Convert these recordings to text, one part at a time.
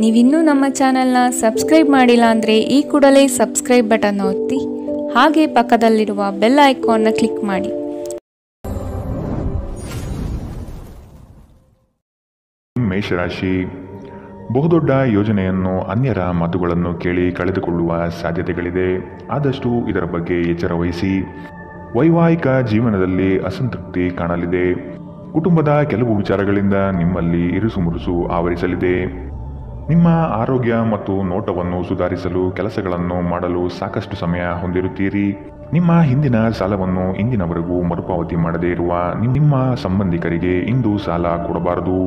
ನೀವಿನ್ನೂ ನಮ್ಮ ಚಾನೆಲ್ನ ಸಬ್ಸ್ಕ್ರೈಬ್ ಮಾಡಿಲ್ಲ ಅಂದರೆ ಈ ಕೂಡಲೇ ಸಬ್ಸ್ಕ್ರೈಬ್ ಬಟನ್ ಒತ್ತಿ ಹಾಗೆ ಪಕ್ಕದಲ್ಲಿರುವ ಬೆಲ್ ಐಕಾನ್ನ ಕ್ಲಿಕ್ ಮಾಡಿ. ಮೇಷರಾಶಿ, ಬಹುದೊಡ್ಡ ಯೋಜನೆಯನ್ನು ಅನ್ಯರ ಮಾತುಗಳನ್ನು ಕೇಳಿ ಕಳೆದುಕೊಳ್ಳುವ ಸಾಧ್ಯತೆಗಳಿದೆ. ಆದಷ್ಟು ಇದರ ಬಗ್ಗೆ ಎಚ್ಚರ ವಹಿಸಿ. ವೈವಾಹಿಕ ಜೀವನದಲ್ಲಿ ಅಸಂತೃಪ್ತಿ ಕಾಣಲಿದೆ. ಕುಟುಂಬದ ಕೆಲವು ವಿಚಾರಗಳಿಂದ ನಿಮ್ಮಲ್ಲಿ ಇರುಸುಮುರುಸು ಆವರಿಸಲಿದೆ. ನಿಮ್ಮ ಆರೋಗ್ಯ ಮತ್ತು ನೋಟವನ್ನು ಸುಧಾರಿಸಲು ಕೆಲಸಗಳನ್ನು ಮಾಡಲು ಸಾಕಷ್ಟು ಸಮಯ ಹೊಂದಿರುತ್ತೀರಿ. ನಿಮ್ಮ ಹಿಂದಿನ ಸಾಲವನ್ನು ಇಂದಿನವರೆಗೂ ಮರುಪಾವತಿ ಮಾಡದೇ ಇರುವ ನಿಮ್ಮ ಸಂಬಂಧಿಕರಿಗೆ ಇಂದು ಸಾಲ ಕೊಡಬಾರದು.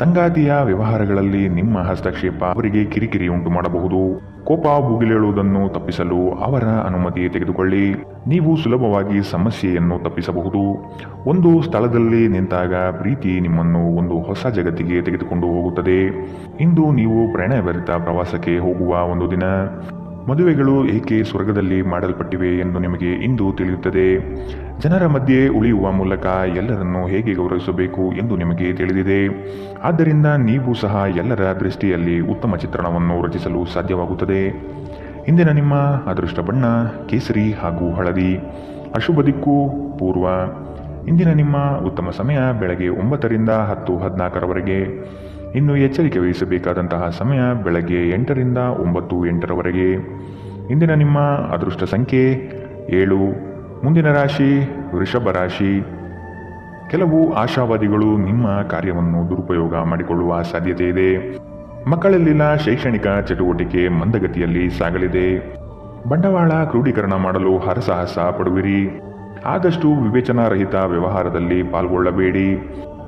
ಸಂಗಾತಿಯ ವ್ಯವಹಾರಗಳಲ್ಲಿ ನಿಮ್ಮ ಹಸ್ತಕ್ಷೇಪ ಅವರಿಗೆ ಕಿರಿಕಿರಿ ಉಂಟು ಮಾಡಬಹುದು. ಕೋಪ ಭುಗಿಲೇಳುವುದನ್ನು ತಪ್ಪಿಸಲು ಅವರ ಅನುಮತಿ ತೆಗೆದುಕೊಳ್ಳಿ. ನೀವು ಸುಲಭವಾಗಿ ಸಮಸ್ಯೆಯನ್ನು ತಪ್ಪಿಸಬಹುದು. ಒಂದು ಸ್ಥಳದಲ್ಲಿ ನಿಂತಾಗ ಪ್ರೀತಿ ನಿಮ್ಮನ್ನು ಒಂದು ಹೊಸ ಜಗತ್ತಿಗೆ ತೆಗೆದುಕೊಂಡು ಹೋಗುತ್ತದೆ. ಇಂದು ನೀವು ಪ್ರಣಯಭರಿತ ಪ್ರವಾಸಕ್ಕೆ ಹೋಗುವ ಒಂದು ದಿನ. ಮದುವೆಗಳು ಏಕೆ ಸ್ವರ್ಗದಲ್ಲಿ ಮಾಡಲ್ಪಟ್ಟಿವೆ ಎಂದು ನಿಮಗೆ ಇಂದು ತಿಳಿಯುತ್ತದೆ. ಜನರ ಮಧ್ಯೆ ಉಳಿಯುವ ಮೂಲಕ ಎಲ್ಲರನ್ನೂ ಹೇಗೆ ಗೌರವಿಸಬೇಕು ಎಂದು ನಿಮಗೆ ತಿಳಿದಿದೆ. ಆದ್ದರಿಂದ ನೀವು ಸಹ ಎಲ್ಲರ ದೃಷ್ಟಿಯಲ್ಲಿ ಉತ್ತಮ ಚಿತ್ರಣವನ್ನು ರಚಿಸಲು ಸಾಧ್ಯವಾಗುತ್ತದೆ. ಇಂದಿನ ನಿಮ್ಮ ಅದೃಷ್ಟ ಬಣ್ಣ ಕೇಸರಿ ಹಾಗೂ ಹಳದಿ. ಅಶುಭ ದಿಕ್ಕು ಪೂರ್ವ. ಇಂದಿನ ನಿಮ್ಮ ಉತ್ತಮ ಸಮಯ ಬೆಳಗ್ಗೆ 9 ರಿಂದ 10:14 ಇನ್ನು ಎಚ್ಚರಿಕೆ ವಹಿಸಬೇಕಾದಂತಹ ಸಮಯ ಬೆಳಗ್ಗೆ 8 ರಿಂದ 9:08 ಇಂದಿನ ನಿಮ್ಮ ಅದೃಷ್ಟ ಸಂಖ್ಯೆ 7. ಮುಂದಿನ ರಾಶಿ ವೃಷಭ ರಾಶಿ. ಕೆಲವು ಆಶಾವಾದಿಗಳು ನಿಮ್ಮ ಕಾರ್ಯವನ್ನು ದುರುಪಯೋಗ ಮಾಡಿಕೊಳ್ಳುವ ಸಾಧ್ಯತೆ ಇದೆ. ಮಕ್ಕಳಲ್ಲಿನ ಶೈಕ್ಷಣಿಕ ಚಟುವಟಿಕೆ ಮಂದಗತಿಯಲ್ಲಿ ಸಾಗಲಿದೆ. ಬಂಡವಾಳ ಕ್ರೋಢೀಕರಣ ಮಾಡಲು ಹರಸಾಹಸ ಪಡುವಿರಿ. ಆದಷ್ಟು ವಿವೇಚನಾರಹಿತ ವ್ಯವಹಾರದಲ್ಲಿ ಪಾಲ್ಗೊಳ್ಳಬೇಡಿ.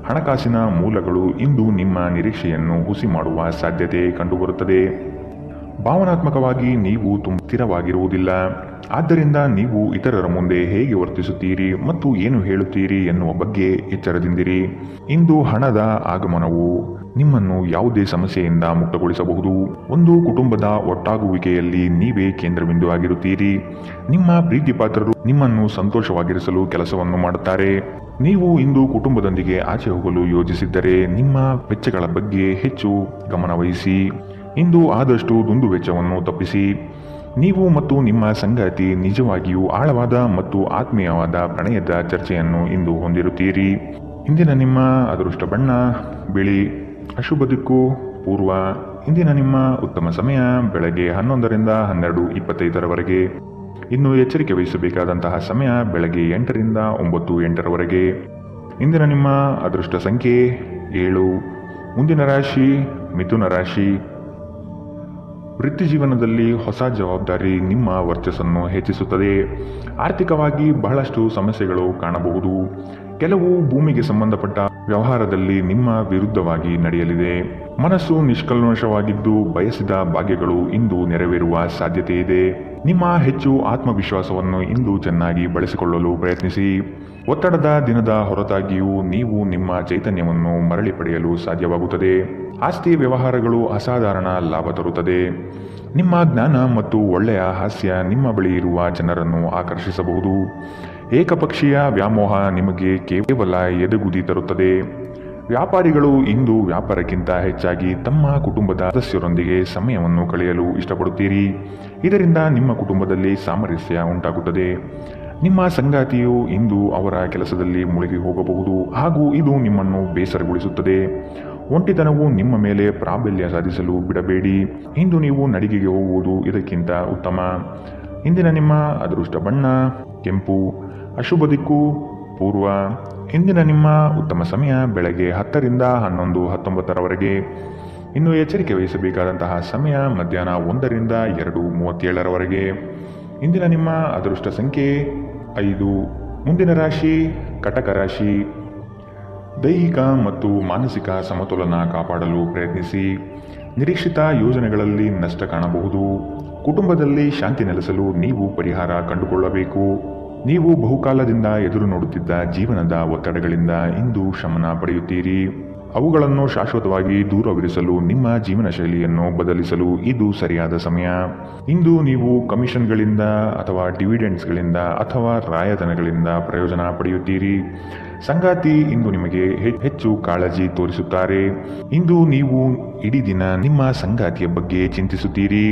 ಹಣಕಾಸಿನ ಮೂಲಗಳು ಇಂದು ನಿಮ್ಮ ನಿರೀಕ್ಷೆಯನ್ನು ಹುಸಿ ಮಾಡುವ ಸಾಧ್ಯತೆ ಕಂಡುಬರುತ್ತದೆ. ಭಾವನಾತ್ಮಕವಾಗಿ ನೀವು ಸ್ಥಿರವಾಗಿರುವುದಿಲ್ಲ. ಆದ್ದರಿಂದ ನೀವು ಇತರರ ಮುಂದೆ ಹೇಗೆ ವರ್ತಿಸುತ್ತೀರಿ ಮತ್ತು ಏನು ಹೇಳುತ್ತೀರಿ ಎನ್ನುವ ಬಗ್ಗೆ ಎಚ್ಚರದಿಂದಿರಿ. ಇಂದು ಹಣದ ಆಗಮನವು ನಿಮ್ಮನ್ನು ಯಾವುದೇ ಸಮಸ್ಯೆಯಿಂದ ಮುಕ್ತಗೊಳಿಸಬಹುದು. ಒಂದು ಕುಟುಂಬದ ಒಟ್ಟಾಗುವಿಕೆಯಲ್ಲಿ ನೀವೇ ಕೇಂದ್ರಬಿಂದು ಆಗಿರುತ್ತೀರಿ. ನಿಮ್ಮ ಪ್ರೀತಿಪಾತ್ರರು ನಿಮ್ಮನ್ನು ಸಂತೋಷವಾಗಿರಿಸಲು ಕೆಲಸವನ್ನು ಮಾಡುತ್ತಾರೆ. ನೀವು ಇಂದು ಕುಟುಂಬದೊಂದಿಗೆ ಆಚೆ ಹೋಗಲು ಯೋಜಿಸಿದ್ದರೆ ನಿಮ್ಮ ವೆಚ್ಚಗಳ ಬಗ್ಗೆ ಹೆಚ್ಚು ಗಮನವಹಿಸಿ. ಇಂದು ಆದಷ್ಟು ದುಂದು ವೆಚ್ಚವನ್ನು ತಪ್ಪಿಸಿ. ನೀವು ಮತ್ತು ನಿಮ್ಮ ಸಂಗಾತಿ ನಿಜವಾಗಿಯೂ ಆಳವಾದ ಮತ್ತು ಆತ್ಮೀಯವಾದ ಪ್ರಣಯದ ಚರ್ಚೆಯನ್ನು ಇಂದು ಹೊಂದಿರುತ್ತೀರಿ. ಇಂದಿನ ನಿಮ್ಮ ಅದೃಷ್ಟ ಬಣ್ಣ ಬಿಳಿ. ಅಶುಭ ದಿಕ್ಕು ಪೂರ್ವ. ಇಂದಿನ ನಿಮ್ಮ ಉತ್ತಮ ಸಮಯ ಬೆಳಗ್ಗೆ 11 ರಿಂದ 12:25 ಇನ್ನು ಎಚ್ಚರಿಕೆ ವಹಿಸಬೇಕಾದಂತಹ ಸಮಯ ಬೆಳಗ್ಗೆ 8 ರಿಂದ 9:08 ಇಂದಿನ ನಿಮ್ಮ ಅದೃಷ್ಟ ಸಂಖ್ಯೆ 7. ಮುಂದಿನ ರಾಶಿ ಮಿಥುನ ರಾಶಿ. ವೃತ್ತಿ ಜೀವನದಲ್ಲಿ ಹೊಸ ಜವಾಬ್ದಾರಿ ನಿಮ್ಮ ವರ್ಚಸ್ಸನ್ನು ಹೆಚ್ಚಿಸುತ್ತದೆ. ಆರ್ಥಿಕವಾಗಿ ಬಹಳಷ್ಟು ಸಮಸ್ಯೆಗಳು ಕಾಣಬಹುದು. ಕೆಲವು ಭೂಮಿಗೆ ಸಂಬಂಧಪಟ್ಟ ವ್ಯವಹಾರದಲ್ಲಿ ನಿಮ್ಮ ವಿರುದ್ಧವಾಗಿ ನಡೆಯಲಿದೆ. ಮನಸ್ಸು ನಿಷ್ಕಲ್ಮಶವಾಗಿದ್ದು ಬಯಸಿದ ಭಾಗ್ಯಗಳು ಇಂದು ನೆರವೇರುವ ಸಾಧ್ಯತೆ ಇದೆ. ನಿಮ್ಮ ಹೆಚ್ಚು ಆತ್ಮವಿಶ್ವಾಸವನ್ನು ಇಂದು ಚೆನ್ನಾಗಿ ಬಳಸಿಕೊಳ್ಳಲು ಪ್ರಯತ್ನಿಸಿ. ಒತ್ತಡದ ದಿನದ ಹೊರತಾಗಿಯೂ ನೀವು ನಿಮ್ಮ ಚೈತನ್ಯವನ್ನು ಮರಳಿ ಪಡೆಯಲು ಸಾಧ್ಯವಾಗುತ್ತದೆ. ಆಸ್ತಿ ವ್ಯವಹಾರಗಳು ಅಸಾಧಾರಣ ಲಾಭ ತರುತ್ತದೆ. ನಿಮ್ಮ ಜ್ಞಾನ ಮತ್ತು ಒಳ್ಳೆಯ ಹಾಸ್ಯ ನಿಮ್ಮ ಬಳಿ ಇರುವ ಜನರನ್ನು ಆಕರ್ಷಿಸಬಹುದು. ಏಕಪಕ್ಷೀಯ ವ್ಯಾಮೋಹ ನಿಮಗೆ ಕೇವಲ ಎದೆಗುದಿ ತರುತ್ತದೆ. ವ್ಯಾಪಾರಿಗಳು ಇಂದು ವ್ಯಾಪಾರಕ್ಕಿಂತ ಹೆಚ್ಚಾಗಿ ತಮ್ಮ ಕುಟುಂಬದ ಸದಸ್ಯರೊಂದಿಗೆ ಸಮಯವನ್ನು ಕಳೆಯಲು ಇಷ್ಟಪಡುತ್ತೀರಿ. ಇದರಿಂದ ನಿಮ್ಮ ಕುಟುಂಬದಲ್ಲಿ ಸಾಮರಸ್ಯ ಉಂಟಾಗುತ್ತದೆ. ನಿಮ್ಮ ಸಂಗಾತಿಯು ಇಂದು ಅವರ ಕೆಲಸದಲ್ಲಿ ಮುಳುಗಿ ಹೋಗಬಹುದು ಹಾಗೂ ಇದು ನಿಮ್ಮನ್ನು ಬೇಸರಗೊಳಿಸುತ್ತದೆ. ಒಂಟಿತನವು ನಿಮ್ಮ ಮೇಲೆ ಪ್ರಾಬಲ್ಯ ಸಾಧಿಸಲು ಬಿಡಬೇಡಿ. ಇಂದು ನೀವು ನಡಿಗೆಗೆ ಹೋಗುವುದು ಇದಕ್ಕಿಂತ ಉತ್ತಮ. ಇಂದಿನ ನಿಮ್ಮ ಅದೃಷ್ಟ ಬಣ್ಣ ಕೆಂಪು. ಅಶುಭ ದಿಕ್ಕು ಪೂರ್ವ. ಇಂದಿನ ನಿಮ್ಮ ಉತ್ತಮ ಸಮಯ ಬೆಳಗ್ಗೆ 10 ರಿಂದ 11:19 ಇನ್ನು ಎಚ್ಚರಿಕೆ ವಹಿಸಬೇಕಾದಂತಹ ಸಮಯ ಮಧ್ಯಾಹ್ನ 1 ರಿಂದ 2:37 ಇಂದಿನ ನಿಮ್ಮ ಅದೃಷ್ಟ ಸಂಖ್ಯೆ 5. ಮುಂದಿನ ರಾಶಿ ಕಟಕ ರಾಶಿ. ದೈಹಿಕ ಮತ್ತು ಮಾನಸಿಕ ಸಮತೋಲನ ಕಾಪಾಡಲು ಪ್ರಯತ್ನಿಸಿ. ನಿರೀಕ್ಷಿತ ಯೋಜನೆಗಳಲ್ಲಿ ನಷ್ಟ ಕಾಣಬಹುದು. ಕುಟುಂಬದಲ್ಲಿ ಶಾಂತಿ ನೆಲೆಸಲು ನೀವು ಪರಿಹಾರ ಕಂಡುಕೊಳ್ಳಬೇಕು. ನೀವು ಬಹುಕಾಲದಿಂದ ಎದುರು ನೋಡುತ್ತಿದ್ದ ಜೀವನದ ಒತ್ತಡಗಳಿಂದ ಇಂದು ಶಮನ ಪಡೆಯುತ್ತೀರಿ. ಅವುಗಳನ್ನು ಶಾಶ್ವತವಾಗಿ ದೂರವಿರಿಸಲು ನಿಮ್ಮ ಜೀವನ ಶೈಲಿಯನ್ನು ಬದಲಿಸಲು ಇದು ಸರಿಯಾದ ಸಮಯ. ಇಂದು ನೀವು ಕಮಿಷನ್ಗಳಿಂದ ಅಥವಾ ಡಿವಿಡೆಂಡ್ಸ್ಗಳಿಂದ ಅಥವಾ ರಾಯಧನಗಳಿಂದ ಪ್ರಯೋಜನ ಪಡೆಯುತ್ತೀರಿ. ಸಂಗಾತಿ ಇಂದು ನಿಮಗೆ ಹೆಚ್ಚು ಕಾಳಜಿ ತೋರಿಸುತ್ತಾರೆ. ಇಂದು ನೀವು ಇಡೀ ದಿನ ನಿಮ್ಮ ಸಂಗಾತಿಯ ಬಗ್ಗೆ ಚಿಂತಿಸುತ್ತೀರಿ.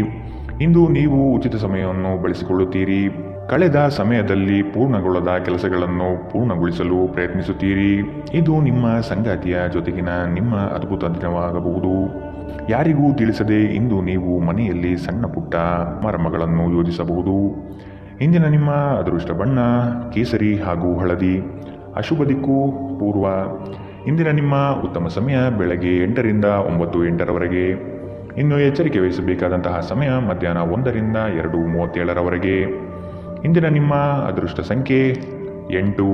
ಇಂದು ನೀವು ಉಚಿತ ಸಮಯವನ್ನು ಬಳಸಿಕೊಳ್ಳುತ್ತೀರಿ. ಕಳೆದ ಸಮಯದಲ್ಲಿ ಪೂರ್ಣಗೊಳ್ಳದ ಕೆಲಸಗಳನ್ನು ಪೂರ್ಣಗೊಳಿಸಲು ಪ್ರಯತ್ನಿಸುತ್ತೀರಿ. ಇದು ನಿಮ್ಮ ಸಂಗಾತಿಯ ಜೊತೆಗಿನ ನಿಮ್ಮ ಅದ್ಭುತ ದಿನವಾಗಬಹುದು. ಯಾರಿಗೂ ತಿಳಿಸದೆ ಇಂದು ನೀವು ಮನೆಯಲ್ಲಿ ಸಣ್ಣ ಪುಟ್ಟ ಸಮಾರಂಭಗಳನ್ನು ಯೋಜಿಸಬಹುದು. ಇಂದಿನ ನಿಮ್ಮ ಅದೃಷ್ಟ ಬಣ್ಣ ಕೇಸರಿ ಹಾಗೂ ಹಳದಿ. ಅಶುಭ ದಿಕ್ಕು ಪೂರ್ವ. ಇಂದಿನ ನಿಮ್ಮ ಉತ್ತಮ ಸಮಯ ಬೆಳಗ್ಗೆ 8 ರಿಂದ 9 ಇನ್ನು ಎಚ್ಚರಿಕೆ ವಹಿಸಬೇಕಾದಂತಹ ಸಮಯ ಮಧ್ಯಾಹ್ನ 1 ರಿಂದ 2:37 ಇಂದಿನ ನಿಮ್ಮ ಅದೃಷ್ಟ ಸಂಖ್ಯೆ 8.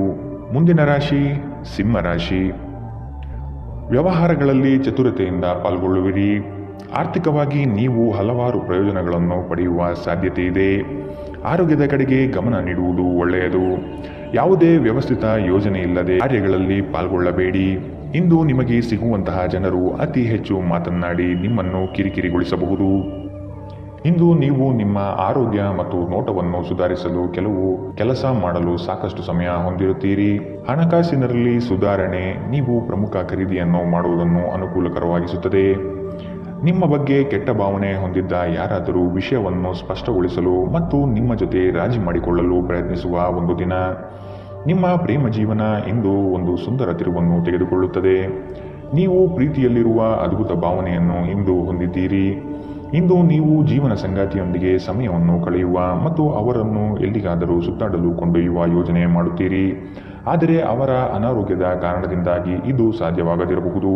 ಮುಂದಿನ ರಾಶಿ ಸಿಂಹ ರಾಶಿ. ವ್ಯವಹಾರಗಳಲ್ಲಿ ಚತುರತೆಯಿಂದ ಪಾಲ್ಗೊಳ್ಳುವಿರಿ. ಆರ್ಥಿಕವಾಗಿ ನೀವು ಹಲವಾರು ಪ್ರಯೋಜನಗಳನ್ನು ಪಡೆಯುವ ಸಾಧ್ಯತೆ ಇದೆ. ಆರೋಗ್ಯದ ಕಡೆಗೆ ಗಮನ ನೀಡುವುದು ಒಳ್ಳೆಯದು. ಯಾವುದೇ ವ್ಯವಸ್ಥಿತ ಯೋಜನೆ ಇಲ್ಲದೆ ಕಾರ್ಯಗಳಲ್ಲಿ ಪಾಲ್ಗೊಳ್ಳಬೇಡಿ. ಇಂದು ನಿಮಗೆ ಸಿಗುವಂತಹ ಜನರು ಅತಿ ಹೆಚ್ಚು ಮಾತನಾಡಿ ನಿಮ್ಮನ್ನು ಕಿರಿಕಿರಿಗೊಳಿಸಬಹುದು. ಇಂದು ನೀವು ನಿಮ್ಮ ಆರೋಗ್ಯ ಮತ್ತು ನೋಟವನ್ನು ಸುಧಾರಿಸಲು ಕೆಲಸ ಮಾಡಲು ಸಾಕಷ್ಟು ಸಮಯ ಹೊಂದಿರುತ್ತೀರಿ. ಹಣಕಾಸಿನಲ್ಲಿ ಸುಧಾರಣೆ ನೀವು ಪ್ರಮುಖ ಖರೀದಿಯನ್ನು ಮಾಡುವುದನ್ನು ಅನುಕೂಲಕರವಾಗಿಸುತ್ತದೆ. ನಿಮ್ಮ ಬಗ್ಗೆ ಕೆಟ್ಟ ಭಾವನೆ ಹೊಂದಿದ್ದ ಯಾರಾದರೂ ವಿಷಯವನ್ನು ಸ್ಪಷ್ಟಗೊಳಿಸಲು ಮತ್ತು ನಿಮ್ಮ ಜೊತೆ ರಾಜಿ ಮಾಡಿಕೊಳ್ಳಲು ಪ್ರಯತ್ನಿಸುವ ಒಂದು ದಿನ. ನಿಮ್ಮ ಪ್ರೇಮ ಜೀವನ ಇಂದು ಒಂದು ಸುಂದರ ತಿರುವನ್ನು ತೆಗೆದುಕೊಳ್ಳುತ್ತದೆ. ನೀವು ಪ್ರೀತಿಯಲ್ಲಿರುವ ಅದ್ಭುತ ಭಾವನೆಯನ್ನು ಇಂದು ಹೊಂದಿದ್ದೀರಿ. ಇಂದು ನೀವು ಜೀವನ ಸಂಗಾತಿಯೊಂದಿಗೆ ಸಮಯವನ್ನು ಕಳೆಯುವ ಮತ್ತು ಅವರನ್ನು ಎಲ್ಲಿಗಾದರೂ ಸುತ್ತಾಡಲು ಕೊಂಡೊಯ್ಯುವ ಯೋಜನೆ ಮಾಡುತ್ತೀರಿ. ಆದರೆ ಅವರ ಅನಾರೋಗ್ಯದ ಕಾರಣದಿಂದಾಗಿ ಇದು ಸಾಧ್ಯವಾಗದಿರಬಹುದು.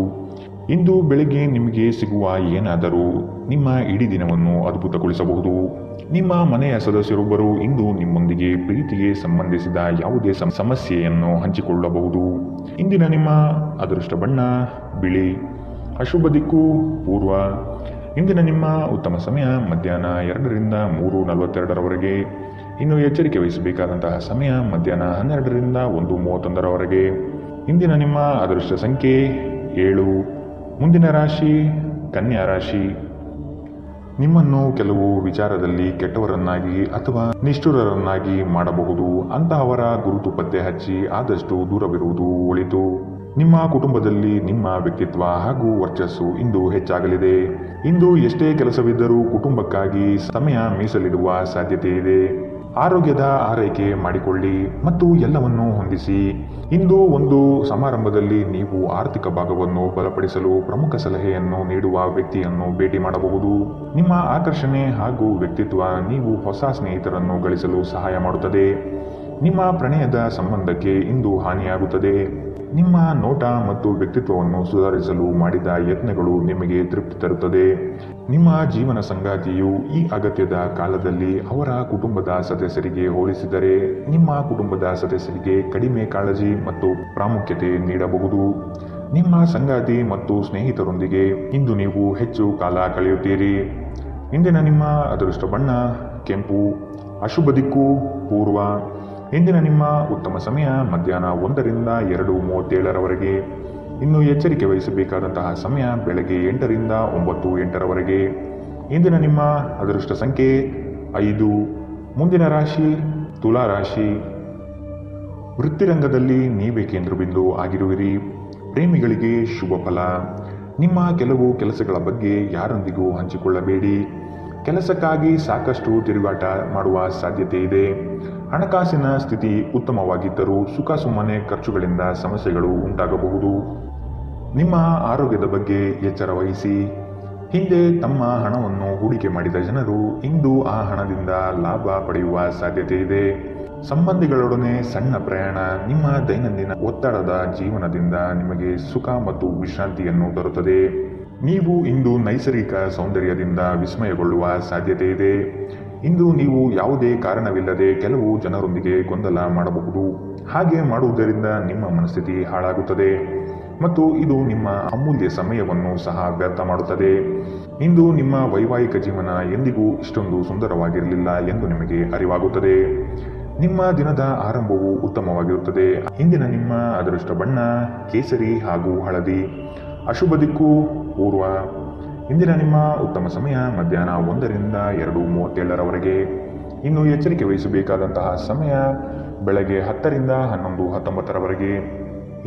ಇಂದು ಬೆಳಗ್ಗೆ ನಿಮಗೆ ಸಿಗುವ ಏನಾದರೂ ನಿಮ್ಮ ಇಡೀ ದಿನವನ್ನು ಅದ್ಭುತಗೊಳಿಸಬಹುದು. ನಿಮ್ಮ ಮನೆಯ ಸದಸ್ಯರೊಬ್ಬರು ಇಂದು ನಿಮ್ಮೊಂದಿಗೆ ಪ್ರೀತಿಗೆ ಸಂಬಂಧಿಸಿದ ಯಾವುದೇ ಸಮಸ್ಯೆಯನ್ನು ಹಂಚಿಕೊಳ್ಳಬಹುದು. ಇಂದಿನ ನಿಮ್ಮ ಅದೃಷ್ಟ ಬಣ್ಣ ಬಿಳಿ. ಅಶುಭ ದಿಕ್ಕು ಪೂರ್ವ. ಇಂದಿನ ನಿಮ್ಮ ಉತ್ತಮ ಸಮಯ ಮಧ್ಯಾಹ್ನ 2 ರಿಂದ 3:42 ಇನ್ನು ಎಚ್ಚರಿಕೆ ವಹಿಸಬೇಕಾದಂತಹ ಸಮಯ ಮಧ್ಯಾಹ್ನ 12 ರಿಂದ 1:31 ಇಂದಿನ ನಿಮ್ಮ ಅದೃಷ್ಟ ಸಂಖ್ಯೆ 7. ಮುಂದಿನ ರಾಶಿ ಕನ್ಯಾ ರಾಶಿ. ನಿಮ್ಮನ್ನು ಕೆಲವು ವಿಚಾರದಲ್ಲಿ ಕೆಟ್ಟವರನ್ನಾಗಿ ಅಥವಾ ನಿಷ್ಠುರರನ್ನಾಗಿ ಮಾಡಬಹುದು. ಅಂತಹವರ ಗುರುತು ಪತ್ತೆ ಹಚ್ಚಿ ಆದಷ್ಟು ದೂರವಿರುವುದು ಒಳಿತು. ನಿಮ್ಮ ಕುಟುಂಬದಲ್ಲಿ ನಿಮ್ಮ ವ್ಯಕ್ತಿತ್ವ ಹಾಗೂ ವರ್ಚಸ್ಸು ಇಂದು ಹೆಚ್ಚಾಗಲಿದೆ. ಇಂದು ಎಷ್ಟೇ ಕೆಲಸವಿದ್ದರೂ ಕುಟುಂಬಕ್ಕಾಗಿ ಸಮಯ ಮೀಸಲಿಡುವ ಸಾಧ್ಯತೆ ಇದೆ. ಆರೋಗ್ಯದ ಆರೈಕೆ ಮಾಡಿಕೊಳ್ಳಿ ಮತ್ತು ಎಲ್ಲವನ್ನೂ ಹೊಂದಿಸಿ. ಇಂದು ಒಂದು ಸಮಾರಂಭದಲ್ಲಿ ನೀವು ಆರ್ಥಿಕ ಭಾಗವನ್ನು ಬಲಪಡಿಸಲು ಪ್ರಮುಖ ಸಲಹೆಯನ್ನು ನೀಡುವ ವ್ಯಕ್ತಿಯನ್ನು ಭೇಟಿ ಮಾಡಬಹುದು. ನಿಮ್ಮ ಆಕರ್ಷಣೆ ಹಾಗೂ ವ್ಯಕ್ತಿತ್ವ ನೀವು ಹೊಸ ಸ್ನೇಹಿತರನ್ನು ಗಳಿಸಲು ಸಹಾಯ ಮಾಡುತ್ತದೆ. ನಿಮ್ಮ ಪ್ರಣಯದ ಸಂಬಂಧಕ್ಕೆ ಇಂದು ಹಾನಿಯಾಗುತ್ತದೆ. ನಿಮ್ಮ ನೋಟ ಮತ್ತು ವ್ಯಕ್ತಿತ್ವವನ್ನು ಸುಧಾರಿಸಲು ಮಾಡಿದ ಯತ್ನಗಳು ನಿಮಗೆ ತೃಪ್ತಿ ತರುತ್ತದೆ. ನಿಮ್ಮ ಜೀವನ ಸಂಗಾತಿಯು ಈ ಅಗತ್ಯದ ಕಾಲದಲ್ಲಿ ಅವರ ಕುಟುಂಬದ ಸದಸ್ಯರಿಗೆ ಹೋಲಿಸಿದರೆ ನಿಮ್ಮ ಕುಟುಂಬದ ಸದಸ್ಯರಿಗೆ ಕಡಿಮೆ ಕಾಳಜಿ ಮತ್ತು ಪ್ರಾಮುಖ್ಯತೆ ನೀಡಬಹುದು. ನಿಮ್ಮ ಸಂಗಾತಿ ಮತ್ತು ಸ್ನೇಹಿತರೊಂದಿಗೆ ಇಂದು ನೀವು ಹೆಚ್ಚು ಕಾಲ ಕಳೆಯುತ್ತೀರಿ. ಇಂದಿನ ನಿಮ್ಮ ಅದೃಷ್ಟ ಬಣ್ಣ ಕೆಂಪು. ಅಶುಭ ದಿಕ್ಕು ಪೂರ್ವ. ಇಂದಿನ ನಿಮ್ಮ ಉತ್ತಮ ಸಮಯ ಮಧ್ಯಾಹ್ನ 1 ರಿಂದ 2:37 ಇನ್ನು ಎಚ್ಚರಿಕೆ ವಹಿಸಬೇಕಾದಂತಹ ಸಮಯ ಬೆಳಗ್ಗೆ 8 ರಿಂದ 9:08 ಇಂದಿನ ನಿಮ್ಮ ಅದೃಷ್ಟ ಸಂಖ್ಯೆ 5. ಮುಂದಿನ ರಾಶಿ ತುಲಾ ರಾಶಿ. ವೃತ್ತಿರಂಗದಲ್ಲಿ ನೀವೇ ಕೇಂದ್ರಬಿಂದು ಆಗಿರುವಿರಿ. ಪ್ರೇಮಿಗಳಿಗೆ ಶುಭ ಫಲ. ನಿಮ್ಮ ಕೆಲವು ಕೆಲಸಗಳ ಬಗ್ಗೆ ಯಾರೊಂದಿಗೂ ಹಂಚಿಕೊಳ್ಳಬೇಡಿ. ಕೆಲಸಕ್ಕಾಗಿ ಸಾಕಷ್ಟು ತಿರುಗಾಟ ಮಾಡುವ ಸಾಧ್ಯತೆ ಇದೆ. ಹಣಕಾಸಿನ ಸ್ಥಿತಿ ಉತ್ತಮವಾಗಿದ್ದರೂ ಸುಖ ಸುಮ್ಮನೆ ಖರ್ಚುಗಳಿಂದ ಸಮಸ್ಯೆಗಳು ಉಂಟಾಗಬಹುದು. ನಿಮ್ಮ ಆರೋಗ್ಯದ ಬಗ್ಗೆ ಎಚ್ಚರ ವಹಿಸಿ. ಹಿಂದೆ ತಮ್ಮ ಹಣವನ್ನು ಹೂಡಿಕೆ ಮಾಡಿದ ಜನರು ಇಂದು ಆ ಹಣದಿಂದ ಲಾಭ ಪಡೆಯುವ ಸಾಧ್ಯತೆ ಇದೆ. ಸಂಬಂಧಿಗಳೊಡನೆ ಸಣ್ಣ ಪ್ರಯಾಣ ನಿಮ್ಮ ದೈನಂದಿನ ಒತ್ತಡದ ಜೀವನದಿಂದ ನಿಮಗೆ ಸುಖ ಮತ್ತು ವಿಶ್ರಾಂತಿಯನ್ನು ತರುತ್ತದೆ. ನೀವು ಇಂದು ನೈಸರ್ಗಿಕ ಸೌಂದರ್ಯದಿಂದ ವಿಸ್ಮಯಗೊಳ್ಳುವ ಸಾಧ್ಯತೆ ಇದೆ. ಇಂದು ನೀವು ಯಾವುದೇ ಕಾರಣವಿಲ್ಲದೆ ಕೆಲವು ಜನರೊಂದಿಗೆ ಗೊಂದಲ ಮಾಡಬಹುದು. ಹಾಗೆ ಮಾಡುವುದರಿಂದ ನಿಮ್ಮ ಮನಸ್ಥಿತಿ ಹಾಳಾಗುತ್ತದೆ ಮತ್ತು ಇದು ನಿಮ್ಮ ಅಮೂಲ್ಯ ಸಮಯವನ್ನು ಸಹ ವ್ಯರ್ಥ ಮಾಡುತ್ತದೆ. ಇಂದು ನಿಮ್ಮ ವೈವಾಹಿಕ ಜೀವನ ಎಂದಿಗೂ ಇಷ್ಟೊಂದು ಸುಂದರವಾಗಿರಲಿಲ್ಲ ಎಂದು ನಿಮಗೆ ಅರಿವಾಗುತ್ತದೆ. ನಿಮ್ಮ ದಿನದ ಆರಂಭವು ಉತ್ತಮವಾಗಿರುತ್ತದೆ. ಇಂದಿನ ನಿಮ್ಮ ಅದೃಷ್ಟ ಬಣ್ಣ ಕೇಸರಿ ಹಾಗೂ ಹಳದಿ. ಅಶುಭ ದಿಕ್ಕು ಪೂರ್ವ. ಇಂದಿನ ನಿಮ್ಮ ಉತ್ತಮ ಸಮಯ ಮಧ್ಯಾಹ್ನ 1 ರಿಂದ 2:37 ಇನ್ನು ಎಚ್ಚರಿಕೆ ವಹಿಸಬೇಕಾದಂತಹ ಸಮಯ ಬೆಳಗ್ಗೆ 10 ರಿಂದ 11:19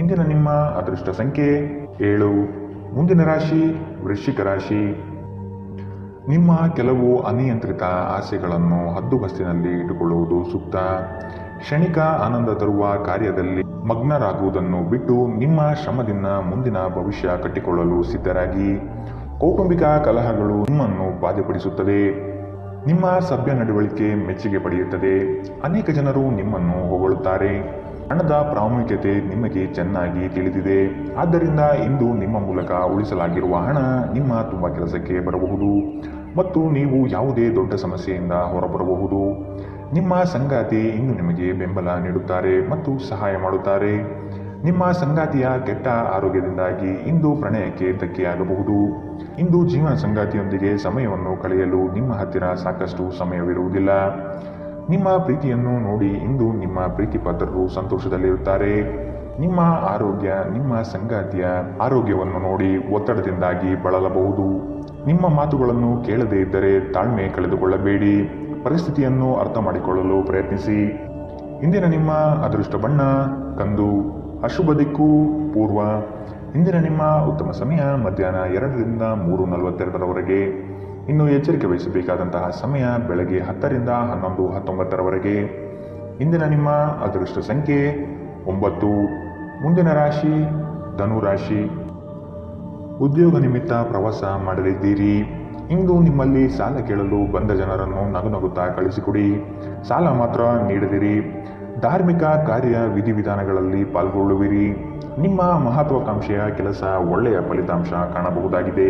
ಇಂದಿನ ನಿಮ್ಮ ಅದೃಷ್ಟ ಸಂಖ್ಯೆ 7. ಮುಂದಿನ ರಾಶಿ ವೃಶ್ಚಿಕ ರಾಶಿ. ನಿಮ್ಮ ಕೆಲವು ಅನಿಯಂತ್ರಿತ ಆಸೆಗಳನ್ನು ಹದ್ದುಬಸ್ತಿನಲ್ಲಿ ಇಟ್ಟುಕೊಳ್ಳುವುದು ಸೂಕ್ತ. ಕ್ಷಣಿಕ ಆನಂದ ತರುವ ಕಾರ್ಯದಲ್ಲಿ ಮಗ್ನರಾಗುವುದನ್ನು ಬಿಟ್ಟು ನಿಮ್ಮ ಶ್ರಮದಿಂದ ಮುಂದಿನ ಭವಿಷ್ಯ ಕಟ್ಟಿಕೊಳ್ಳಲು ಸಿದ್ಧರಾಗಿ. ಕೌಟುಂಬಿಕ ಕಲಹಗಳು ನಿಮ್ಮನ್ನು ಬಾಧೆಪಡಿಸುತ್ತದೆ. ನಿಮ್ಮ ಸಭ್ಯ ನಡವಳಿಕೆ ಮೆಚ್ಚುಗೆ ಪಡೆಯುತ್ತದೆ. ಅನೇಕ ಜನರು ನಿಮ್ಮನ್ನು ಹೊಗಳುತ್ತಾರೆ. ಹಣದ ಪ್ರಾಮುಖ್ಯತೆ ನಿಮಗೆ ಚೆನ್ನಾಗಿ ತಿಳಿದಿದೆ. ಆದ್ದರಿಂದ ಇಂದು ನಿಮ್ಮ ಮೂಲಕ ಉಳಿಸಲಾಗಿರುವ ಹಣ ನಿಮ್ಮ ತುಂಬ ಕೆಲಸಕ್ಕೆ ಬರಬಹುದು ಮತ್ತು ನೀವು ಯಾವುದೇ ದೊಡ್ಡ ಸಮಸ್ಯೆಯಿಂದ ಹೊರಬರಬಹುದು. ನಿಮ್ಮ ಸಂಗಾತಿ ಇಂದು ನಿಮಗೆ ಬೆಂಬಲ ನೀಡುತ್ತಾರೆ ಮತ್ತು ಸಹಾಯ ಮಾಡುತ್ತಾರೆ. ನಿಮ್ಮ ಸಂಗಾತಿಯ ಕೆಟ್ಟ ಆರೋಗ್ಯದಿಂದಾಗಿ ಇಂದು ಪ್ರಣಯಕ್ಕೆ ಧಕ್ಕೆಯಾಗಬಹುದು. ಇಂದು ಜೀವನ ಸಂಗಾತಿಯೊಂದಿಗೆ ಸಮಯವನ್ನು ಕಳೆಯಲು ನಿಮ್ಮ ಹತ್ತಿರ ಸಾಕಷ್ಟು ಸಮಯವಿರುವುದಿಲ್ಲ. ನಿಮ್ಮ ಪ್ರೀತಿಯನ್ನು ನೋಡಿ ಇಂದು ನಿಮ್ಮ ಪ್ರೀತಿ ಪಾತ್ರರು ಸಂತೋಷದಲ್ಲಿರುತ್ತಾರೆ. ನಿಮ್ಮ ಆರೋಗ್ಯ ನಿಮ್ಮ ಸಂಗಾತಿಯ ಆರೋಗ್ಯವನ್ನು ನೋಡಿ ಒತ್ತಡದಿಂದಾಗಿ ಬಳಲಬಹುದು. ನಿಮ್ಮ ಮಾತುಗಳನ್ನು ಕೇಳದೇ ಇದ್ದರೆ ತಾಳ್ಮೆ ಕಳೆದುಕೊಳ್ಳಬೇಡಿ. ಪರಿಸ್ಥಿತಿಯನ್ನು ಅರ್ಥ ಮಾಡಿಕೊಳ್ಳಲು ಪ್ರಯತ್ನಿಸಿ. ಇಂದಿನ ನಿಮ್ಮ ಅದೃಷ್ಟ ಬಣ್ಣ ಕಂದು. ಅಶುಭ ದಿಕ್ಕು ಪೂರ್ವ. ಇಂದಿನ ನಿಮ್ಮ ಉತ್ತಮ ಸಮಯ ಮಧ್ಯಾಹ್ನ 2 ರಿಂದ 3:42 ಇನ್ನು ಎಚ್ಚರಿಕೆ ವಹಿಸಬೇಕಾದಂತಹ ಸಮಯ ಬೆಳಗ್ಗೆ 10 ರಿಂದ 11:19 ಇಂದಿನ ನಿಮ್ಮ ಅದೃಷ್ಟ ಸಂಖ್ಯೆ 9. ಮುಂದಿನ ರಾಶಿ ಧನು ರಾಶಿ. ಉದ್ಯೋಗ ನಿಮಿತ್ತ ಪ್ರವಾಸ ಮಾಡಲಿದ್ದೀರಿ. ಇಂದು ನಿಮ್ಮಲ್ಲಿ ಸಾಲ ಕೇಳಲು ಬಂದ ಜನರನ್ನು ನಗುನಗುತ್ತಾ ಕಳಿಸಿಕೊಡಿ. ಸಾಲ ಮಾತ್ರ ನೀಡದಿರಿ. ಧಾರ್ಮಿಕ ಕಾರ್ಯ ವಿಧಿವಿಧಾನಗಳಲ್ಲಿ ಪಾಲ್ಗೊಳ್ಳುವಿರಿ. ನಿಮ್ಮ ಮಹತ್ವಾಕಾಂಕ್ಷೆಯ ಕೆಲಸ ಒಳ್ಳೆಯ ಫಲಿತಾಂಶ ಕಾಣಬಹುದಾಗಿದೆ.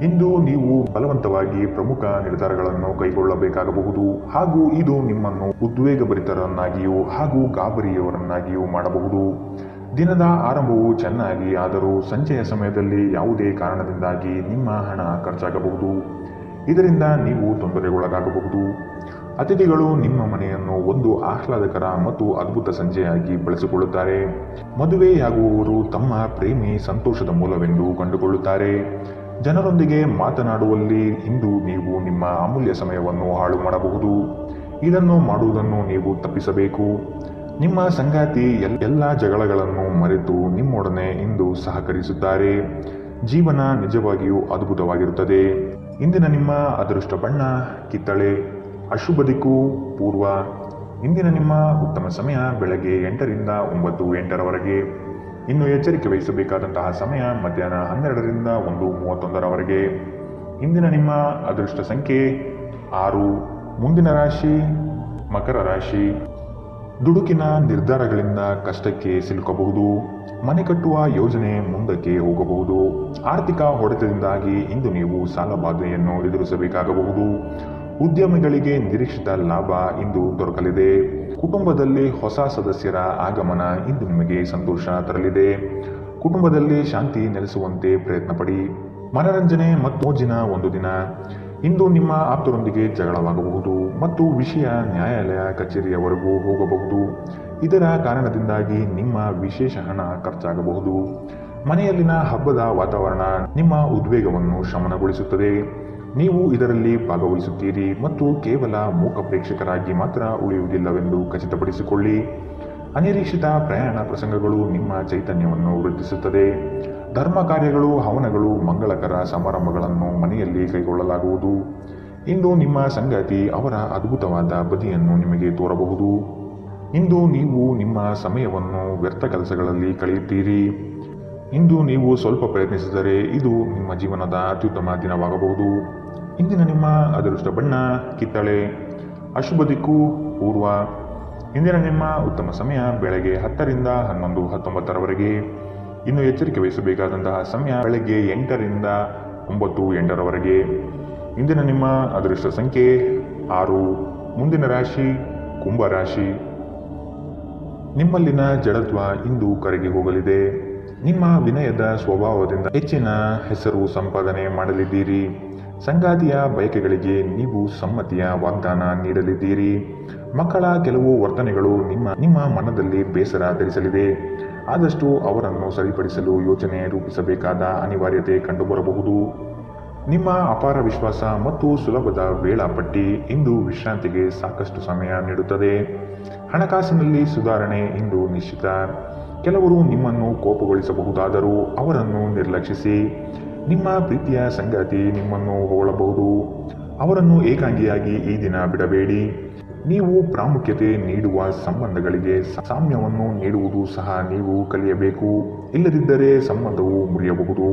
ಇಂದು ನೀವು ಬಲವಂತವಾಗಿ ಪ್ರಮುಖ ನಿರ್ಧಾರಗಳನ್ನು ಕೈಗೊಳ್ಳಬೇಕಾಗಬಹುದು ಹಾಗೂ ಇದು ನಿಮ್ಮನ್ನು ಉದ್ವೇಗಭರಿತರನ್ನಾಗಿಯೂ ಹಾಗೂ ಗಾಬರಿಯವರನ್ನಾಗಿಯೂ ಮಾಡಬಹುದು. ದಿನದ ಆರಂಭವು ಚೆನ್ನಾಗಿ ಆದರೂ ಸಂಜೆಯ ಸಮಯದಲ್ಲಿ ಯಾವುದೇ ಕಾರಣದಿಂದಾಗಿ ನಿಮ್ಮ ಹಣ ಖರ್ಚಾಗಬಹುದು. ಇದರಿಂದ ನೀವು ತೊಂದರೆಗೊಳಗಾಗಬಹುದು. ಅತಿಥಿಗಳು ನಿಮ್ಮ ಮನೆಯನ್ನು ಒಂದು ಆಹ್ಲಾದಕರ ಮತ್ತು ಅದ್ಭುತ ಸಂಜೆಯಾಗಿ ಬಳಸಿಕೊಳ್ಳುತ್ತಾರೆ. ಮದುವೆಯಾಗುವವರು ತಮ್ಮ ಪ್ರೇಮಿ ಸಂತೋಷದ ಮೂಲವೆಂದು ಕಂಡುಕೊಳ್ಳುತ್ತಾರೆ. ಜನರೊಂದಿಗೆ ಮಾತನಾಡುವಲ್ಲಿ ಇಂದು ನೀವು ನಿಮ್ಮ ಅಮೂಲ್ಯ ಸಮಯವನ್ನು ಹಾಳು ಮಾಡಬಹುದು. ಇದನ್ನು ಮಾಡುವುದನ್ನು ನೀವು ತಪ್ಪಿಸಬೇಕು. ನಿಮ್ಮ ಸಂಗಾತಿ ಎಲ್ಲ ಜಗಳಗಳನ್ನು ಮರೆತು ನಿಮ್ಮೊಡನೆ ಇಂದು ಸಹಕರಿಸುತ್ತಾರೆ. ಜೀವನ ನಿಜವಾಗಿಯೂ ಅದ್ಭುತವಾಗಿರುತ್ತದೆ. ಇಂದಿನ ನಿಮ್ಮ ಅದೃಷ್ಟ ಬಣ್ಣ ಕಿತ್ತಳೆ. ಅಶುಭ ದಿಕ್ಕು ಪೂರ್ವ. ಇಂದಿನ ನಿಮ್ಮ ಉತ್ತಮ ಸಮಯ ಬೆಳಗ್ಗೆ 8 ರಿಂದ 9:08 ಇನ್ನು ಎಚ್ಚರಿಕೆ ವಹಿಸಬೇಕಾದಂತಹ ಸಮಯ ಮಧ್ಯಾಹ್ನ 12 ರಿಂದ 1:31 ಇಂದಿನ ನಿಮ್ಮ ಅದೃಷ್ಟ ಸಂಖ್ಯೆ 6. ಮುಂದಿನ ರಾಶಿ ಮಕರ ರಾಶಿ. ದುಡುಕಿನ ನಿರ್ಧಾರಗಳಿಂದ ಕಷ್ಟಕ್ಕೆ ಸಿಲುಕಬಹುದು. ಮನೆ ಕಟ್ಟುವ ಯೋಜನೆ ಮುಂದಕ್ಕೆ ಹೋಗಬಹುದು. ಆರ್ಥಿಕ ಹೊಡೆತದಿಂದಾಗಿ ಇಂದು ನೀವು ಸಾಲಬಾಧೆಯನ್ನು ಎದುರಿಸಬೇಕಾಗಬಹುದು. ಉದ್ಯಮಿಗಳಿಗೆ ನಿರೀಕ್ಷಿತ ಲಾಭ ಇಂದು ದೊರಕಲಿದೆ. ಕುಟುಂಬದಲ್ಲಿ ಹೊಸ ಸದಸ್ಯರ ಆಗಮನ ಇಂದು ನಿಮಗೆ ಸಂತೋಷ ತರಲಿದೆ. ಕುಟುಂಬದಲ್ಲಿ ಶಾಂತಿ ನೆಲೆಸುವಂತೆ ಪ್ರಯತ್ನ ಪಡಿ. ಮನರಂಜನೆ ಮತ್ತು ಮೋಜಿನ ಒಂದು ದಿನ. ಇಂದು ನಿಮ್ಮ ಆಪ್ತರೊಂದಿಗೆ ಜಗಳವಾಗಬಹುದು ಮತ್ತು ವಿಷಯ ನ್ಯಾಯಾಲಯ ಕಚೇರಿಯವರೆಗೂ ಹೋಗಬಹುದು. ಇದರ ಕಾರಣದಿಂದಾಗಿ ನಿಮ್ಮ ವಿಶೇಷ ಹಣ ಖರ್ಚಾಗಬಹುದು. ಮನೆಯಲ್ಲಿನ ಹಬ್ಬದ ವಾತಾವರಣ ನಿಮ್ಮ ಉದ್ವೇಗವನ್ನು ಶಮನಗೊಳಿಸುತ್ತದೆ. ನೀವು ಇದರಲ್ಲಿ ಭಾಗವಹಿಸುತ್ತೀರಿ ಮತ್ತು ಕೇವಲ ಮೂಕ ಪ್ರೇಕ್ಷಕರಾಗಿ ಮಾತ್ರ ಉಳಿಯುವುದಿಲ್ಲವೆಂದು ಖಚಿತಪಡಿಸಿಕೊಳ್ಳಿ. ಅನಿರೀಕ್ಷಿತ ಪ್ರಯಾಣ ಪ್ರಸಂಗಗಳು ನಿಮ್ಮ ಚೈತನ್ಯವನ್ನು ವೃದ್ಧಿಸುತ್ತದೆ. ಧರ್ಮ ಕಾರ್ಯಗಳು ಹವನಗಳು ಮಂಗಳಕರ ಸಮಾರಂಭಗಳನ್ನು ಮನೆಯಲ್ಲಿ ಕೈಗೊಳ್ಳಲಾಗುವುದು. ಇಂದು ನಿಮ್ಮ ಸಂಗಾತಿ ಅವರ ಅದ್ಭುತವಾದ ಬದಿಯನ್ನು ನಿಮಗೆ ತೋರಬಹುದು. ಇಂದು ನೀವು ನಿಮ್ಮ ಸಮಯವನ್ನು ವ್ಯರ್ಥ ಕೆಲಸಗಳಲ್ಲಿ ಕಳೆಯುತ್ತೀರಿ. ಇಂದು ನೀವು ಸ್ವಲ್ಪ ಪ್ರಯತ್ನಿಸಿದರೆ ಇದು ನಿಮ್ಮ ಜೀವನದ ಅತ್ಯುತ್ತಮ ದಿನವಾಗಬಹುದು. ಇಂದಿನ ನಿಮ್ಮ ಅದೃಷ್ಟ ಬಣ್ಣ ಕಿತ್ತಳೆ. ಅಶುಭ ದಿಕ್ಕು ಪೂರ್ವ. ಇಂದಿನ ನಿಮ್ಮ ಉತ್ತಮ ಸಮಯ ಬೆಳಗ್ಗೆ 10 ರಿಂದ 11:19 ಇನ್ನು ಎಚ್ಚರಿಕೆ ವಹಿಸಬೇಕಾದಂತಹ ಸಮಯ ಬೆಳಗ್ಗೆ 8 ರಿಂದ 9:08 ಇಂದಿನ ನಿಮ್ಮ ಅದೃಷ್ಟ ಸಂಖ್ಯೆ 6. ಮುಂದಿನ ರಾಶಿ ಕುಂಭರಾಶಿ. ನಿಮ್ಮಲ್ಲಿನ ಜಡತ್ವ ಇಂದು ಕರಗಿ ಹೋಗಲಿದೆ. ನಿಮ್ಮ ವಿನಯದ ಸ್ವಭಾವದಿಂದ ಹೆಚ್ಚಿನ ಹೆಸರು ಸಂಪಾದನೆ ಮಾಡಲಿದ್ದೀರಿ. ಸಂಗಾತಿಯ ಬಯಕೆಗಳಿಗೆ ನೀವು ಸಮ್ಮತಿಯ ವಾಗ್ದಾನ ನೀಡಲಿದ್ದೀರಿ. ಮಕ್ಕಳ ಕೆಲವು ವರ್ತನೆಗಳು ನಿಮ್ಮ ಮನದಲ್ಲಿ ಬೇಸರ ತರಿಸಲಿದೆ. ಆದಷ್ಟು ಅವರನ್ನು ಸರಿಪಡಿಸಲು ಯೋಚನೆ ರೂಪಿಸಬೇಕಾದ ಅನಿವಾರ್ಯತೆ ಕಂಡುಬರಬಹುದು. ನಿಮ್ಮ ಅಪಾರ ವಿಶ್ವಾಸ ಮತ್ತು ಸುಲಭದ ವೇಳಾಪಟ್ಟಿ ಇಂದು ವಿಶ್ರಾಂತಿಗೆ ಸಾಕಷ್ಟು ಸಮಯ ನೀಡುತ್ತದೆ. ಹಣಕಾಸಿನಲ್ಲಿ ಸುಧಾರಣೆ ಇಂದು ನಿಶ್ಚಿತ. ಕೆಲವರು ನಿಮ್ಮನ್ನು ಕೋಪಗೊಳಿಸಬಹುದಾದರೂ ಅವರನ್ನು ನಿರ್ಲಕ್ಷಿಸಿ. ನಿಮ್ಮ ಪ್ರೀತಿಯ ಸಂಗಾತಿ ನಿಮ್ಮನ್ನು ಹೊಗಳಬಹುದು. ಅವರನ್ನು ಏಕಾಂಗಿಯಾಗಿ ಈ ದಿನ ಬಿಡಬೇಡಿ. ನೀವು ಪ್ರಾಮುಖ್ಯತೆ ನೀಡುವ ಸಂಬಂಧಗಳಿಗೆ ಸಾಮ್ಯವನ್ನು ನೀಡುವುದು ಸಹ ನೀವು ಕಲಿಯಬೇಕು. ಇಲ್ಲದಿದ್ದರೆ ಸಂಬಂಧವು ಮುರಿಯಬಹುದು.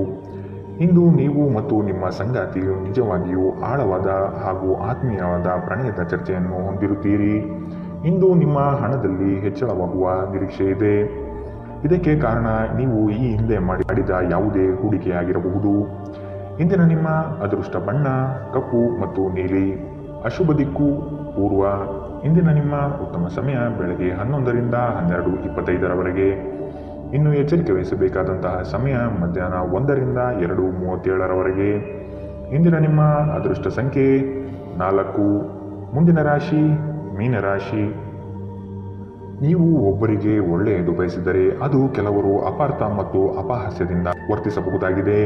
ಇಂದು ನೀವು ಮತ್ತು ನಿಮ್ಮ ಸಂಗಾತಿಯು ನಿಜವಾಗಿಯೂ ಆಳವಾದ ಹಾಗೂ ಆತ್ಮೀಯವಾದ ಪ್ರಣಯದ ಚರ್ಚೆಯನ್ನು ಹೊಂದಿರುತ್ತೀರಿ. ಇಂದು ನಿಮ್ಮ ಹಣದಲ್ಲಿ ಹೆಚ್ಚಳವಾಗುವ ನಿರೀಕ್ಷೆ ಇದೆ. ಇದಕ್ಕೆ ಕಾರಣ ನೀವು ಈ ಹಿಂದೆ ಮಾಡಿದ ಯಾವುದೇ ಹೂಡಿಕೆಯಾಗಿರಬಹುದು. ಇಂದಿನ ನಿಮ್ಮ ಅದೃಷ್ಟ ಬಣ್ಣ ಕಪ್ಪು ಮತ್ತು ನೀಲಿ. ಅಶುಭ ದಿಕ್ಕು ಪೂರ್ವ. ಇಂದಿನ ನಿಮ್ಮ ಉತ್ತಮ ಸಮಯ ಬೆಳಗ್ಗೆ 11 ರಿಂದ 12:25 ಇನ್ನು ಎಚ್ಚರಿಕೆ ವಹಿಸಬೇಕಾದಂತಹ ಸಮಯ ಮಧ್ಯಾಹ್ನ 1 ರಿಂದ 2:37 ಇಂದಿನ ನಿಮ್ಮ ಅದೃಷ್ಟ ಸಂಖ್ಯೆ 4. ಮುಂದಿನ ರಾಶಿ ಮೀನರಾಶಿ. ನೀವು ಒಬ್ಬರಿಗೆ ಒಳ್ಳೆಯದು ಬಯಸಿದರೆ ಅದು ಕೆಲವರು ಅಪಾರ್ಥ ಮತ್ತು ಅಪಹಾಸ್ಯದಿಂದ ವರ್ತಿಸಬಹುದಾಗಿದೆ.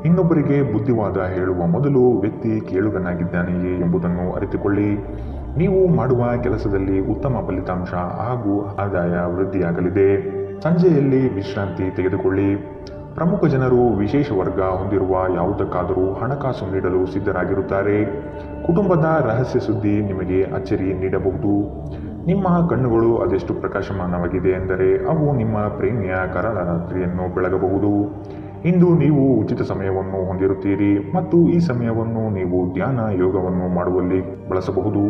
ಇನ್ನೊಬ್ಬರಿಗೆ ಬುದ್ಧಿವಾದ ಹೇಳುವ ಮೊದಲು ವ್ಯಕ್ತಿ ಕೇಳುಗನಾಗಿದ್ದಾನೆಯೇ ಎಂಬುದನ್ನು ಅರಿತುಕೊಳ್ಳಿ. ನೀವು ಮಾಡುವ ಕೆಲಸದಲ್ಲಿ ಉತ್ತಮ ಫಲಿತಾಂಶ ಹಾಗೂ ಆದಾಯ ವೃದ್ಧಿಯಾಗಲಿದೆ. ಸಂಜೆಯಲ್ಲಿ ವಿಶ್ರಾಂತಿ ತೆಗೆದುಕೊಳ್ಳಿ. ಪ್ರಮುಖ ಜನರು ವಿಶೇಷ ವರ್ಗ ಹೊಂದಿರುವ ಯಾವುದಕ್ಕಾದರೂ ಹಣಕಾಸು ನೀಡಲು ಸಿದ್ಧರಾಗಿರುತ್ತಾರೆ. ಕುಟುಂಬದ ರಹಸ್ಯ ಸುದ್ದಿ ನಿಮಗೆ ಅಚ್ಚರಿ ನೀಡಬಹುದು. ನಿಮ್ಮ ಕಣ್ಣುಗಳು ಅದೆಷ್ಟು ಪ್ರಕಾಶಮಾನವಾಗಿದೆ ಎಂದರೆ ಅವು ನಿಮ್ಮ ಪ್ರೇಮಿಯ ಕರಾಳ ರಾತ್ರಿಯನ್ನು ಬೆಳಗಬಹುದು. ಇಂದು ನೀವು ಉಚಿತ ಸಮಯವನ್ನು ಹೊಂದಿರುತ್ತೀರಿ ಮತ್ತು ಈ ಸಮಯವನ್ನು ನೀವು ಧ್ಯಾನ ಯೋಗವನ್ನು ಮಾಡುವಲ್ಲಿ ಬಳಸಬಹುದು.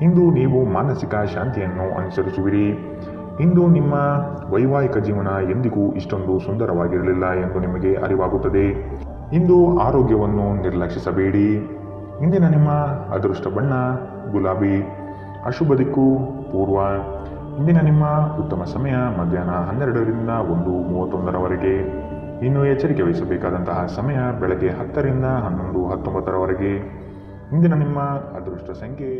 ಇಂದು ನೀವು ಮಾನಸಿಕ ಶಾಂತಿಯನ್ನು ಅನುಸರಿಸುವಿರಿ. ಇಂದು ನಿಮ್ಮ ವೈವಾಹಿಕ ಜೀವನ ಎಂದಿಗೂ ಇಷ್ಟೊಂದು ಸುಂದರವಾಗಿರಲಿಲ್ಲ ಎಂದು ನಿಮಗೆ ಅರಿವಾಗುತ್ತದೆ. ಇಂದು ಆರೋಗ್ಯವನ್ನು ನಿರ್ಲಕ್ಷಿಸಬೇಡಿ. ಇಂದಿನ ನಿಮ್ಮ ಅದೃಷ್ಟ ಬಣ್ಣ ಗುಲಾಬಿ. ಅಶುಭ ದಿಕ್ಕು ಪೂರ್ವ. ಇಂದಿನ ನಿಮ್ಮ ಉತ್ತಮ ಸಮಯ ಮಧ್ಯಾಹ್ನ 12 ರಿಂದ 1:31 ಇನ್ನು ಎಚ್ಚರಿಕೆ ವಹಿಸಬೇಕಾದಂತಹ ಸಮಯ ಬೆಳಗ್ಗೆ 10 ರಿಂದ 11:19 ಇಂದಿನ ನಿಮ್ಮ ಅದೃಷ್ಟ ಸಂಖ್ಯೆ